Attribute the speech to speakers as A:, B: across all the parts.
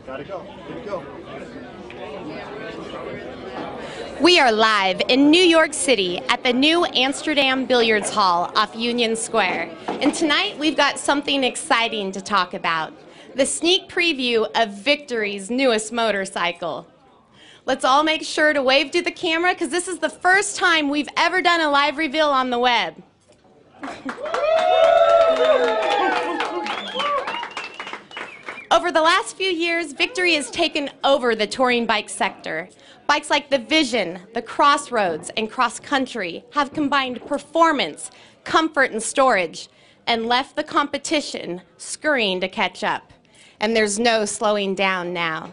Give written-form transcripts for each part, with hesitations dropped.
A: Gotta go. Good to go.
B: We are live in New York City at the new Amsterdam Billiards Hall off Union Square. And tonight we've got something exciting to talk about. The sneak preview of Victory's newest motorcycle. Let's all make sure to wave to the camera because this is the first time we've ever done a live reveal on the web. Over the last few years, Victory has taken over the touring bike sector. Bikes like the Vision, the Crossroads, and Cross Country have combined performance, comfort, and storage, and left the competition scurrying to catch up. And there's no slowing down now.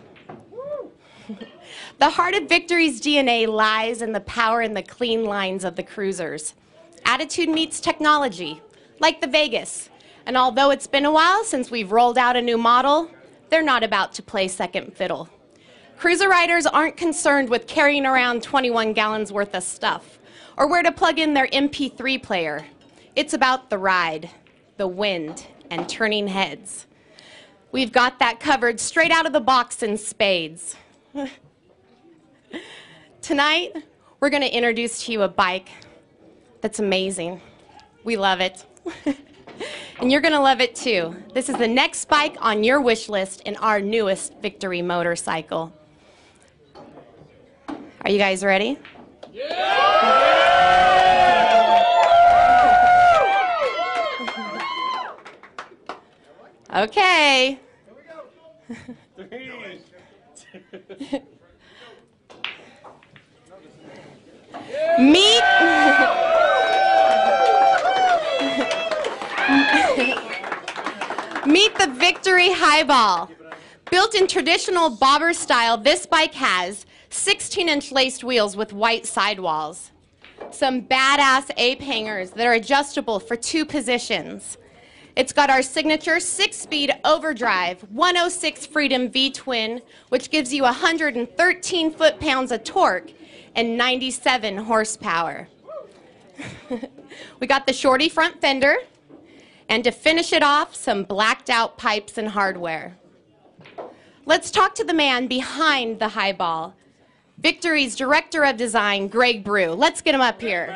B: The heart of Victory's DNA lies in the power and the clean lines of the cruisers. Attitude meets technology, like the Vegas. And although it's been a while since we've rolled out a new model, they're not about to play second fiddle. Cruiser riders aren't concerned with carrying around 21 gallons worth of stuff or where to plug in their MP3 player. It's about the ride, the wind, and turning heads. We've got that covered straight out of the box in spades. Tonight, we're going to introduce to you a bike that's amazing. We love it. And you're going to love it too. This is the next bike on your wish list in our newest Victory motorcycle. Are you guys ready? Yeah! Okay. Meet Meet the Victory Highball. Built in traditional bobber style, this bike has 16-inch laced wheels with white sidewalls, some badass ape hangers that are adjustable for 2 positions. It's got our signature 6-speed overdrive 106 Freedom V-twin, which gives you 113 foot-pounds of torque and 97 horsepower. We got the shorty front fender, and to finish it off, some blacked out pipes and hardware. Let's talk to the man behind the Highball, Victory's Director of Design, Greg Brew. Let's get him up here.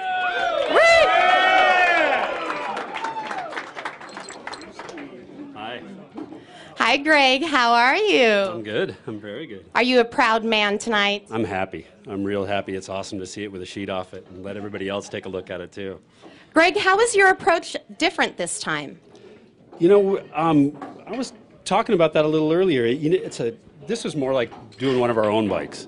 C: Hi.
B: Hi, Greg. How are you?
C: I'm good. I'm very good.
B: Are you a proud man tonight?
C: I'm happy. I'm real happy. It's awesome to see it with a sheet off it and let everybody else take a look at it too.
B: Greg, how is your approach different this time?
C: You know, I was talking about that a little earlier. You know, this was more like doing one of our own bikes.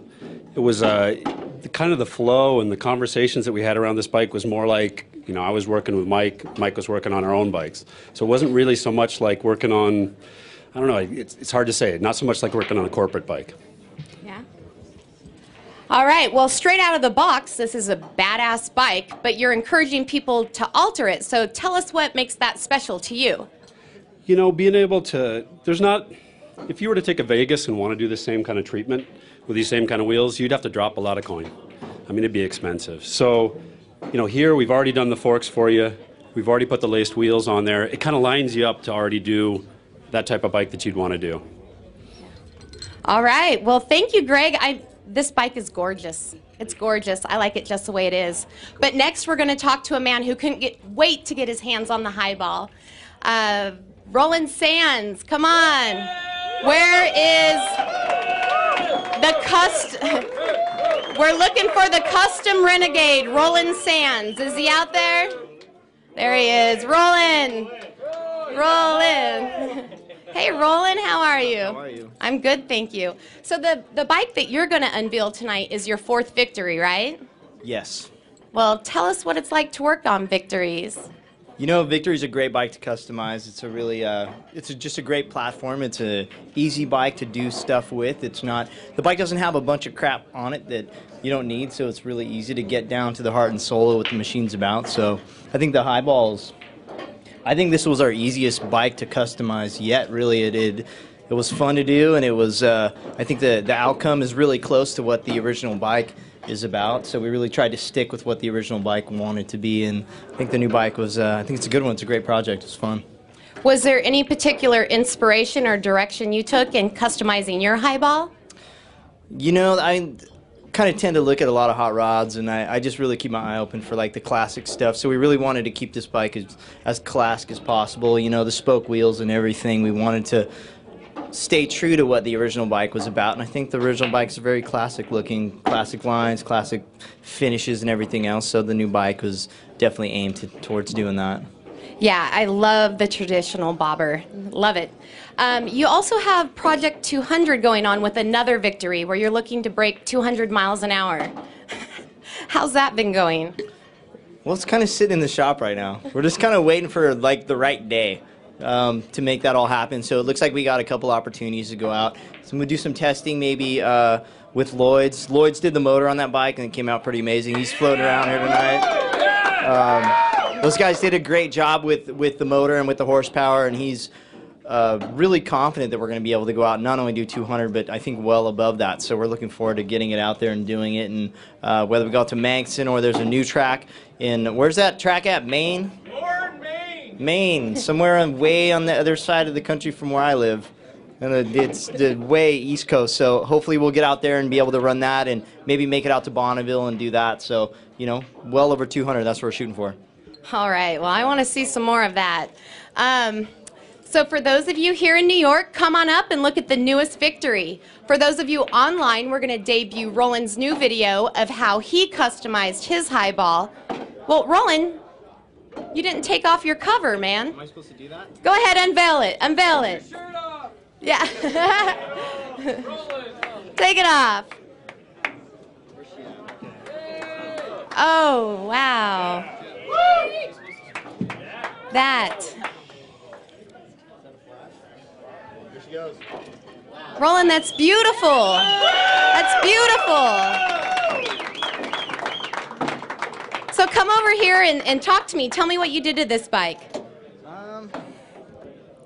C: It was kind of the flow and the conversations that we had around this bike was more like, you know, I was working with Mike, Mike was working on our own bikes. So it wasn't really so much like working on, I don't know, it's hard to say, not so much like working on a corporate bike.
B: Yeah. All right, well, straight out of the box, this is a badass bike, but you're encouraging people to alter it. So tell us what makes that special to you.
C: You know, being able to, if you were to take a Vegas and want to do the same kind of treatment with these same kind of wheels, you'd have to drop a lot of coin. I mean, it'd be expensive. So, you know, here we've already done the forks for you. We've already put the laced wheels on there. It kind of lines you up to already do that type of bike that you'd want to do.
B: All right, well, thank you, Greg. This bike is gorgeous. It's gorgeous. I like it just the way it is. But next, we're going to talk to a man who couldn't wait to get his hands on the Highball. Roland Sands, come on. Where is we're looking for the custom renegade, Roland Sands. Is he out there? There he is. Roland. Roland. Hey, Roland, how are you?
D: How are you?
B: I'm good, thank you. So the bike that you're going to unveil tonight is your 4th Victory, right?
D: Yes.
B: Well, tell us what it's like to work on Victories.
D: You know, Victory's a great bike to customize. It's a really, just a great platform. It's a easy bike to do stuff with. The bike doesn't have a bunch of crap on it that you don't need, so it's really easy to get down to the heart and soul of what the machine's about. So I think the Highballs, I think this was our easiest bike to customize yet, really. It was fun to do, and it was, I think the outcome is really close to what the original bike is about. So we really tried to stick with what the original bike wanted to be, and I think the new bike was, I think it's a good one. It's a great project. It's fun.
B: Was there any particular inspiration or direction you took in customizing your highball?
D: You know, I kind of tend to look at a lot of hot rods, and I just really keep my eye open for like the classic stuff. So we really wanted to keep this bike as classic as possible. You know, the spoke wheels and everything. We wanted to stay true to what the original bike was about, and I think the original bike is very classic looking, classic lines, classic finishes, and everything else. So the new bike was definitely aimed towards doing that.
B: Yeah, I love the traditional bobber. Love it. You also have Project 200 going on with another victory where you're looking to break 200 miles an hour. How's that been going?
D: Well, it's kind of sitting in the shop right now. We're just kind of waiting for like the right day to make that all happen. So it looks like we got a couple opportunities to go out. So we'll do some testing maybe with Lloyd's. Lloyd's did the motor on that bike and it came out pretty amazing. He's floating around here tonight. Those guys did a great job with the motor and with the horsepower, and he's really confident that we're going to be able to go out and not only do 200, but I think well above that. So we're looking forward to getting it out there and doing it. And whether we go out to Manxton or there's a new track in, where's that track at? Maine? Maine, somewhere way on the other side of the country from where I live. And it's the way East Coast. So hopefully we'll get out there and be able to run that and maybe make it out to Bonneville and do that. So, you know, well over 200, that's what we're shooting for.
B: All right, well, I want to see some more of that. So for those of you here in New York, come on up and look at the newest victory. For those of you online, we're going to debut Roland's new video of how he customized his highball. Well, Roland, you didn't take off your cover, man.
D: Am I supposed to do that?
B: Go ahead, unveil it. Unveil it.
E: Shirt off.
B: Yeah.
E: Roland.
B: Take it off. Oh, wow. That.
A: Here she goes.
B: Roland, that's beautiful. That's beautiful. So come over here and talk to me. Tell me what you did to this bike.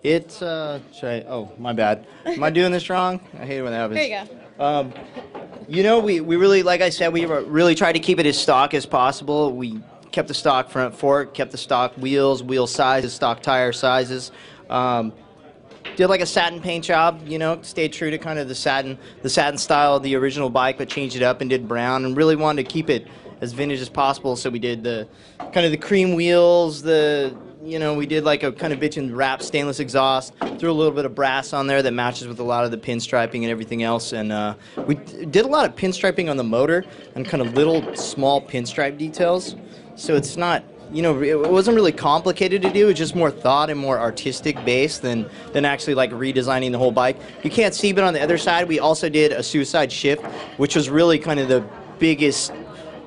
D: It's, oh, my bad. Am I doing this wrong? I hate it when that happens.
B: Here you go.
D: You know, we really, like I said, we really tried to keep it as stock as possible. We kept the stock front fork, kept the stock wheels, wheel sizes, stock tire sizes. Did like a satin paint job, you know, stayed true to kind of the satin style of the original bike, but changed it up and did brown, and really wanted to keep it as vintage as possible. So we did the kind of the cream wheels, we did like a kind of bitchin' wrap stainless exhaust, threw a little bit of brass on there that matches with a lot of the pinstriping and everything else. And we did a lot of pinstriping on the motor and kind of little small pinstripe details. So it's not, it wasn't really complicated to do. It's just more thought and more artistic based than actually like redesigning the whole bike. You can't see, but on the other side, we also did a suicide shift, which was really kind of the biggest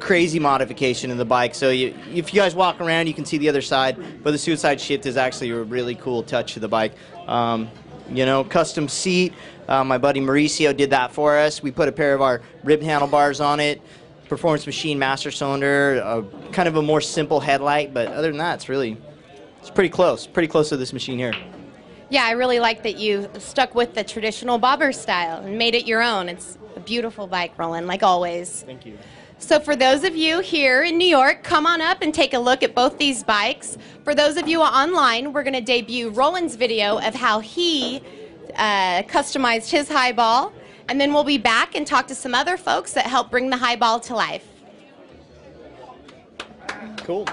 D: crazy modification in the bike. So if you guys walk around, you can see the other side, but the suicide shift is actually a really cool touch to the bike. Custom seat. My buddy Mauricio did that for us. We put a pair of our ribbed handlebars on it. Performance machine master cylinder, kind of a more simple headlight, but other than that, it's pretty close to this machine here.
B: Yeah, I really like that you stuck with the traditional bobber style and made it your own. It's a beautiful bike, Roland, like always.
D: Thank you.
B: So for those of you here in New York, come on up and take a look at both these bikes. For those of you online, we're going to debut Roland's video of how he customized his highball. And then we'll be back and talk to some other folks that help bring the highball to life.
D: Cool.